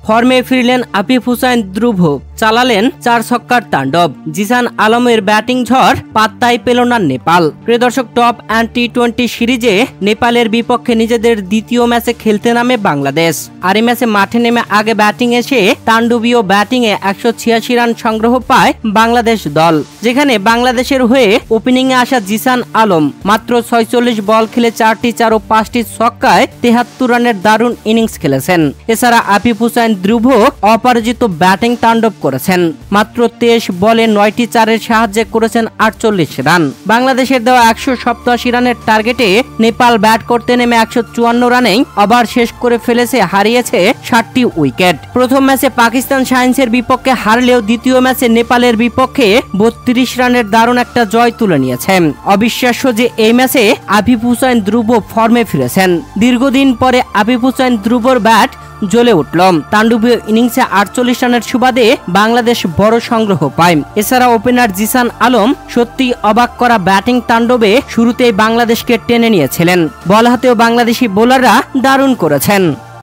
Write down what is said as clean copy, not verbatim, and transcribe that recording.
ফর্মে ফিরলেন আফিফ হুসাইন ধ্রুব, চালালেন 4 ছক্কার তাণ্ডব। জিসান আলমের ব্যাটিং ঝড় পাত্তাই পেল না নেপাল। প্রিয় দর্শক, টপ অ্যান্ড টি-20 সিরিজে নেপালের বিপক্ষে নিজেদের দ্বিতীয় ম্যাচে খেলতে নামে বাংলাদেশ। আর এই ম্যাচে মাঠে নেমে আগে ব্যাটিং এসে তাণ্ডবীয় ব্যাটিংয়ে 186 রান সংগ্রহ পায় বাংলাদেশ দল, যেখানে বাংলাদেশের হয়ে ওপেনিংয়ে আসা জিসান আলম মাত্র 46 বল খেলে 4টি 4 ও 5টি ছক্কায় 73 রানের দারুণ ইনিংস খেলেছেন। এছাড়া আফিফ হুসাইন ধ্রুব অপরাজিত ব্যাটিং তাণ্ডব করেছেন। মাত্র 23 বলে 9টি 4-এর সাহায্যে করেছেন 48 রান। বাংলাদেশের দেওয়া 187 রানের টার্গেটে নেপাল ব্যাট করতে নেমে 154 রানেই ওভার শেষ করে ফেলেছে, হারিয়েছে 60টি উইকেট। প্রথম ম্যাচে পাকিস্তান শাইন্সের বিপক্ষে হারলেও দ্বিতীয় ম্যাচে নেপালের বিপক্ষে 32 রানের দারুণ একটা জয় তুলে নিয়েছে। অবিশ্বাস্য যে এই ম্যাচে আফিফ হুসাইন ধ্রুব ফর্মে ফিরেছেন। দীর্ঘদিন পরে আফিফ হুসাইন ধ্রুবর ব্যাট জ্বলে উঠল। তাণ্ডবীয় ইনিংসে 48 রানের সুবাদে বাংলাদেশ বড় সংগ্রহ পায়। এছাড়া ওপেনার জিসান আলম সত্যি অবাক করা ব্যাটিং তাণ্ডবে শুরুতেই বাংলাদেশকে টেনে নিয়েছিলেন। বল হাতেও বাংলাদেশি বোলাররা দারুণ করেছেন।